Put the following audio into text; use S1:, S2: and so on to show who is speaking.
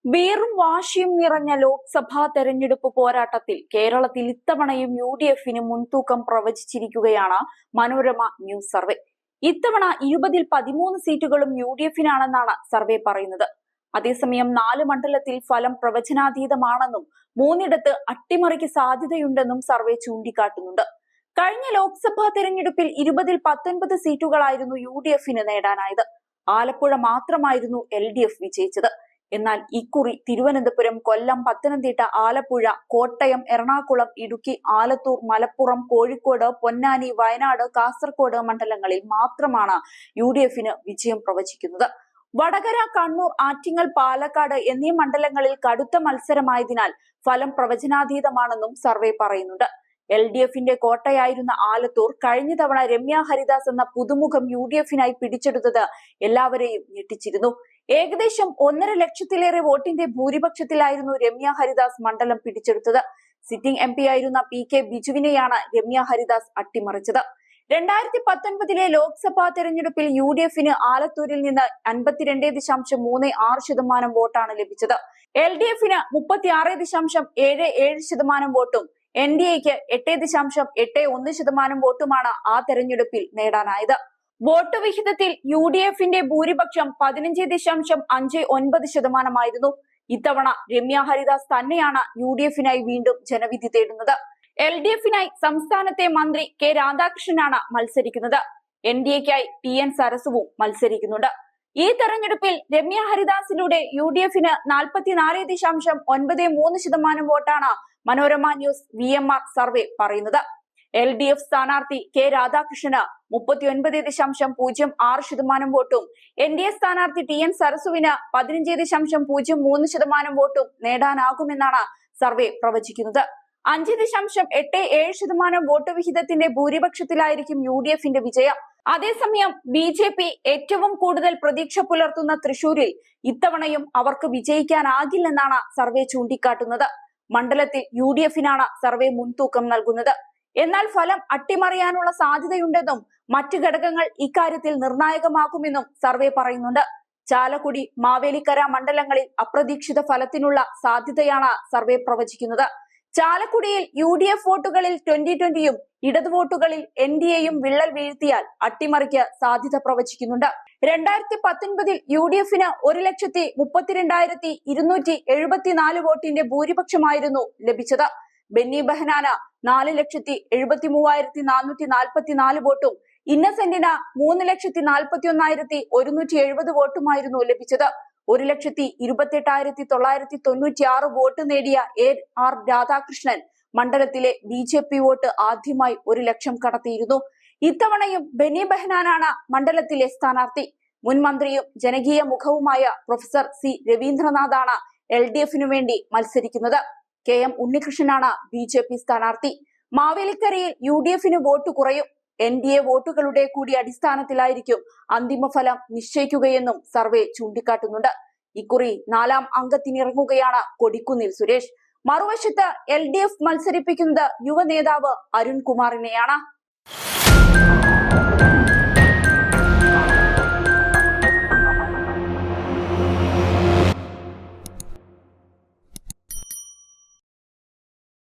S1: വീറും വാശിയും നിറഞ്ഞ ലോക്സഭാ തെരഞ്ഞെടുപ്പ് പോരാട്ടത്തിൽ കേരളത്തിൽ ഇത്തവണയും UDF-ന് മുൻതൂക്കം പ്രവചിച്ചിരിക്കുകയാണ് മനോരമ ന്യൂസ് സർവേ. ഇത്തവണ 20-ൽ 13 സീറ്റുകളും UDF-നാണെന്നാണ് സർവേ പറയുന്നത്. അതേസമയം 4 മണ്ഡലത്തിൽ ഫലം പ്രവചനാതീതമാണെന്നും 3ഇടത്ത് അട്ടിമറിക്ക് സാധ്യതയുണ്ടെന്നും സർവേ ചൂണ്ടിക്കാട്ടുന്നുണ്ട്. കഴിഞ്ഞ ലോക്സഭാ തെരഞ്ഞെടുപ്പിൽ 20-ൽ 19 സീറ്റുകളായിരുന്നു UDF-ന് നേടാനായത്. ആലപ്പുഴ മാത്രമായിരുന്നു LDF വിജയിച്ചത്. എന്നാൽ ഇക്കുറി തിരുവനന്തപുരം, കൊല്ലം, പത്തനംതിട്ട, ആലപ്പുഴ, കോട്ടയം, എറണാകുളം, ഇടുക്കി, ആലത്തൂർ, മലപ്പുറം, കോഴിക്കോട്, പൊന്നാനി, വയനാട്, കാസർഗോഡ് മണ്ഡലങ്ങളിൽ മാത്രമാണ് UDF-ന് വിജയം പ്രവചിക്കുന്നത്. വടകര, കണ്ണൂർ, ആറ്റിങ്ങൽ, പാലക്കാട് എന്നീ മണ്ഡലങ്ങളിൽ കടുത്ത മത്സരമായതിനാൽ ഫലം പ്രവചനാതീതമാണെന്നും സർവേ പറയുന്നുണ്ട്. LDF-ന്റെ കോട്ടയായിരുന്ന ആലത്തൂർ കഴിഞ്ഞ തവണ രമ്യ ഹരിദാസ് എന്ന പുതുമുഖം UDF-നായി പിടിച്ചെടുത്തത് എല്ലാവരെയും ഞെട്ടിച്ചിരുന്നു. ഏകദേശം 1.5 ലക്ഷത്തിലേറെ വോട്ടിന്റെ ഭൂരിപക്ഷത്തിലായിരുന്നു രമ്യ ഹരിദാസ് മണ്ഡലം പിടിച്ചെടുത്തത്. സിറ്റിംഗ് MP ആയിരുന്ന PK ബിജുവിനെയാണ് രമ്യ ഹരിദാസ് അട്ടിമറിച്ചത്. 2019-ലെ ലോക്സഭാ തെരഞ്ഞെടുപ്പിൽ UDF-ന് ആലത്തൂരിൽ നിന്ന് 52.36% വോട്ടാണ് ലഭിച്ചത്. LDF-ന് 36.77% വോട്ടും NDA-ക്ക് 8.81% വോട്ടുമാണ് ആ തെരഞ്ഞെടുപ്പിൽ നേടാനായത്. വോട്ട് വിഹിതത്തിൽ UDF-ന്റെ ഭൂരിപക്ഷം 15.59% ഇത്തവണ രമ്യ ഹരിദാസ് തന്നെയാണ് UDF-നായി വീണ്ടും ജനവിധി തേടുന്നത്. LDF-നായി സംസ്ഥാനത്തെ മന്ത്രി K രാധാകൃഷ്ണനാണ് മത്സരിക്കുന്നത്. NDA-ക്കായി TN സരസുവും മത്സരിക്കുന്നുണ്ട്. ഈ തെരഞ്ഞെടുപ്പിൽ രമ്യ ഹരിദാസിലൂടെ UDF-ന് 44.93% വോട്ടാണ് മനോരമ ന്യൂസ് VMR സർവേ പറയുന്നത്. LDF സ്ഥാനാർത്ഥി K രാധാകൃഷ്ണന് 39.06% വോട്ടും NDA സ്ഥാനാർത്ഥി TN സരസുവിന് 15.03% വോട്ടും നേടാനാകുമെന്നാണ് സർവേ പ്രവചിക്കുന്നത്. 5.87% വോട്ട് വിഹിതത്തിന്റെ ഭൂരിപക്ഷത്തിലായിരിക്കും UDF-ന്റെ വിജയം. അതേസമയം BJP ഏറ്റവും കൂടുതൽ പ്രതീക്ഷ പുലർത്തുന്ന തൃശൂരിൽ ഇത്തവണയും അവർക്ക് വിജയിക്കാനാകില്ലെന്നാണ് സർവേ ചൂണ്ടിക്കാട്ടുന്നത്. മണ്ഡലത്തിൽ UDF-നാണ് സർവേ മുൻതൂക്കം നൽകുന്നത്. എന്നാൽ ഫലം അട്ടിമറിയാനുള്ള സാധ്യതയുണ്ടെന്നും മറ്റ് ഘടകങ്ങൾ ഇക്കാര്യത്തിൽ നിർണായകമാകുമെന്നും സർവേ പറയുന്നുണ്ട്. ചാലക്കുടി, മാവേലിക്കര മണ്ഡലങ്ങളിൽ അപ്രതീക്ഷിത ഫലത്തിനുള്ള സാധ്യതയാണ് സർവേ പ്രവചിക്കുന്നത്. ചാലക്കുടിയിൽ UDF വോട്ടുകളിൽ 20-20യും ഇടത് വോട്ടുകളിൽ NDA-യും വിള്ളൽ വീഴ്ത്തിയാൽ അട്ടിമറിക്ക് സാധ്യത പ്രവചിക്കുന്നുണ്ട്. 2019-ൽ UDF-ന് 1,32,274 വോട്ടിന്റെ ഭൂരിപക്ഷമായിരുന്നു ലഭിച്ചത്. ബെന്നി ബെഹനാന് 4,73,444 വോട്ടും ഇന്നസെന്റിന് 3,41,170 വോട്ടുമായിരുന്നു ലഭിച്ചത്. 1,28,996 വോട്ട് നേടിയ AR രാധാകൃഷ്ണൻ മണ്ഡലത്തിലെ BJP വോട്ട് ആദ്യമായി 1 ലക്ഷം കടത്തിയിരുന്നു. ഇത്തവണയും ബെന്നി ബെഹനാനാണ് മണ്ഡലത്തിലെ സ്ഥാനാർത്ഥി. മുൻ മന്ത്രിയും ജനകീയ മുഖവുമായ പ്രൊഫസർ C രവീന്ദ്രനാഥാണ് LDF-നു വേണ്ടി മത്സരിക്കുന്നത്. KM ഉണ്ണികൃഷ്ണനാണ് BJP സ്ഥാനാർത്ഥി. മാവേലിക്കരയിൽ UDF-ന് വോട്ട് കുറയും. NDA വോട്ടുകളുടെ കൂടി അടിസ്ഥാനത്തിലായിരിക്കും അന്തിമഫലം നിശ്ചയിക്കുകയെന്നും സർവേ ചൂണ്ടിക്കാട്ടുന്നുണ്ട്. ഇക്കുറി 4ാം അംഗത്തിനിറങ്ങുകയാണ് കൊടിക്കുന്നിൽ സുരേഷ്. മറുവശത്ത് LDF മത്സരിപ്പിക്കുന്നത് യുവ നേതാവ് അരുൺകുമാറിനെയാണ്.